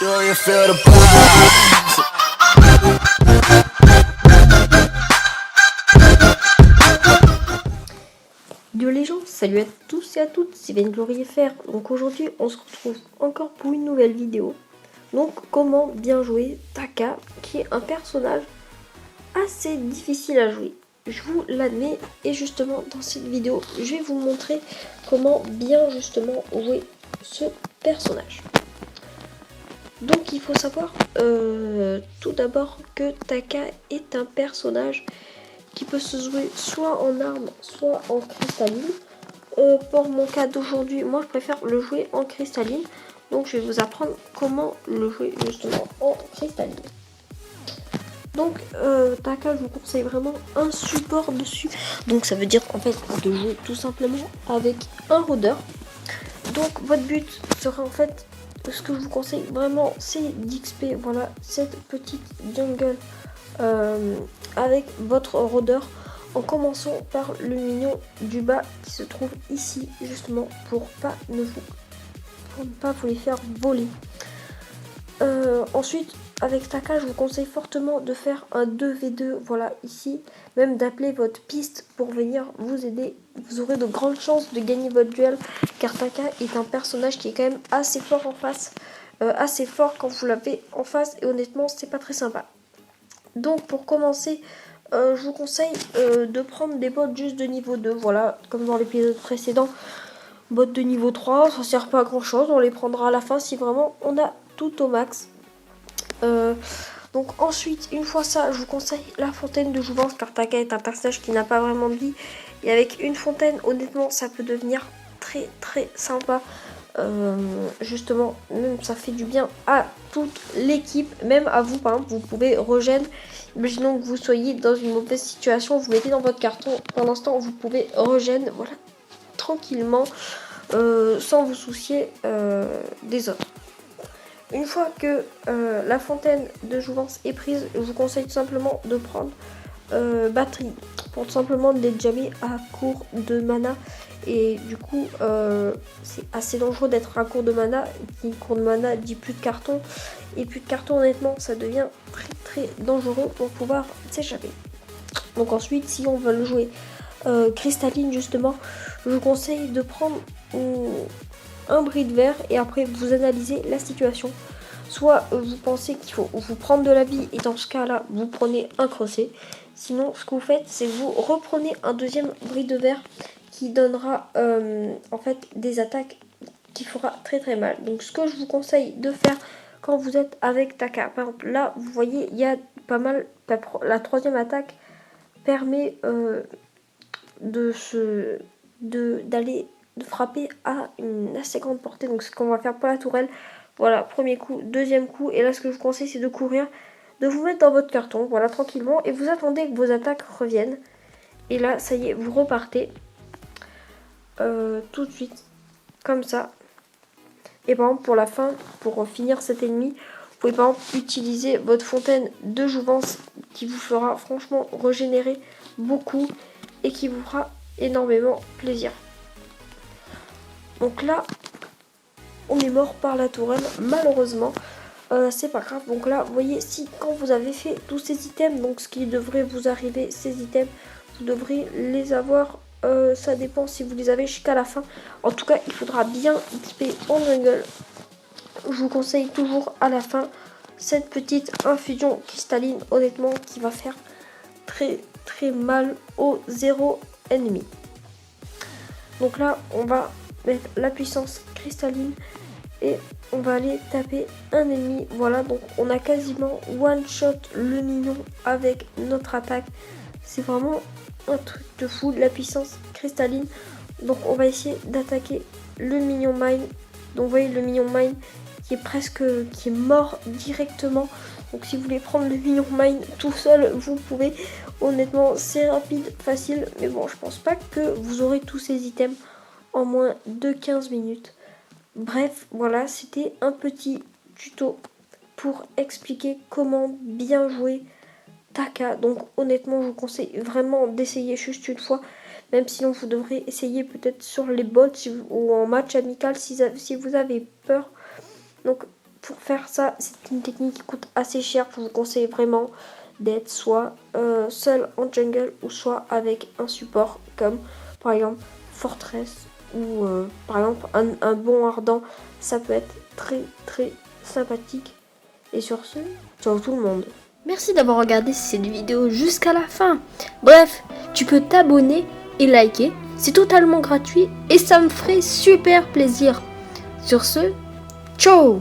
Do you feel the vibes? Yo les gens, salut à tous et à toutes, c'est VenGloryFR. Donc aujourd'hui on se retrouve encore pour une nouvelle vidéo. Donc comment bien jouer Taka, qui est un personnage assez difficile à jouer. Je vous l'admets, et justement dans cette vidéo je vais vous montrer comment bien justement jouer ce personnage. Donc il faut savoir tout d'abord que Taka est un personnage qui peut se jouer soit en arme, soit en cristalline. Pour mon cas d'aujourd'hui, moi je préfère le jouer en cristalline. Donc je vais vous apprendre comment le jouer justement en cristalline. Donc Taka, je vous conseille vraiment un support dessus. Donc ça veut dire en fait de jouer tout simplement avec un rôdeur. Donc votre but sera en fait, ce que je vous conseille vraiment, c'est d'XP, voilà, cette petite jungle avec votre rôdeur, en commençant par le minion du bas qui se trouve ici justement pour ne pas vous les faire voler. Ensuite avec Taka, je vous conseille fortement de faire un 2v2, voilà ici, même d'appeler votre piste pour venir vous aider. Vous aurez de grandes chances de gagner votre duel, car Taka est un personnage qui est quand même assez fort en face, assez fort quand vous l'avez en face, et honnêtement c'est pas très sympa. Donc pour commencer, je vous conseille de prendre des bots juste de niveau 2, voilà, comme dans l'épisode précédent. Bots de niveau 3, ça sert pas à grand chose, on les prendra à la fin si vraiment on a tout au max. Donc ensuite, une fois ça, je vous conseille la fontaine de jouvence, car Taka est un personnage qui n'a pas vraiment de vie. Et avec une fontaine, honnêtement, ça peut devenir très très sympa. Justement, même ça fait du bien à toute l'équipe, même à vous. Par exemple, vous pouvez regen. Imaginons que vous soyez dans une mauvaise situation, vous mettez dans votre carton. Pendant ce temps, vous pouvez regen, voilà, tranquillement, sans vous soucier des autres. Une fois que la fontaine de jouvence est prise, je vous conseille tout simplement de prendre batterie pour tout simplement les jammer à court de mana. Et du coup, c'est assez dangereux d'être à court de mana. Qui court de mana dit plus de carton. Et plus de carton, honnêtement, ça devient très très dangereux pour pouvoir s'échapper. Donc ensuite, si on veut le jouer cristalline, justement, je vous conseille de prendre un bris de verre et après vous analysez la situation. Soit vous pensez qu'il faut vous prendre de la vie et dans ce cas là vous prenez un crochet. Sinon ce que vous faites, c'est que vous reprenez un deuxième bris de verre qui donnera en fait des attaques qui fera très très mal. Donc ce que je vous conseille de faire quand vous êtes avec Taka, par exemple là vous voyez il y a pas mal, la troisième attaque permet d'aller de frapper à une assez grande portée. Donc ce qu'on va faire pour la tourelle, voilà, premier coup, deuxième coup, et là ce que je vous conseille c'est de courir, de vous mettre dans votre carton, voilà, tranquillement, et vous attendez que vos attaques reviennent, et là ça y est, vous repartez tout de suite, comme ça. Et par exemple pour la fin, pour finir cet ennemi, vous pouvez par exemple utiliser votre fontaine de jouvence qui vous fera franchement régénérer beaucoup et qui vous fera énormément plaisir. Donc là, on est mort par la tourelle, malheureusement. C'est pas grave. Donc là, vous voyez, si quand vous avez fait tous ces items, donc ce qui devrait vous arriver, ces items, vous devrez les avoir. Ça dépend si vous les avez jusqu'à la fin. En tout cas, il faudra bien XP en jungle. Je vous conseille toujours à la fin cette petite infusion cristalline, honnêtement, qui va faire très très mal aux 0 ennemis. Donc là, on va mettre la puissance cristalline et on va aller taper un ennemi. Voilà, donc on a quasiment one shot le minion avec notre attaque. C'est vraiment un truc de fou, la puissance cristalline. Donc on va essayer d'attaquer le minion mine. Donc vous voyez le minion mine qui est mort directement. Donc si vous voulez prendre le minion mine tout seul, vous pouvez. Honnêtement, c'est rapide, facile, mais bon, je pense pas que vous aurez tous ces items en moins de 15 minutes. Bref, voilà, c'était un petit tuto pour expliquer comment bien jouer Taka. Donc honnêtement, je vous conseille vraiment d'essayer juste une fois, même sinon vous devrez essayer peut-être sur les bots ou en match amical si vous avez peur. Donc pour faire ça, c'est une technique qui coûte assez cher. Je vous conseille vraiment d'être soit seul en jungle ou soit avec un support comme par exemple Fortress ou par exemple un bon ardent. Ça peut être très très sympathique. Et sur ce, ciao tout le monde. Merci d'avoir regardé cette vidéo jusqu'à la fin. Bref, tu peux t'abonner et liker. C'est totalement gratuit et ça me ferait super plaisir. Sur ce, ciao!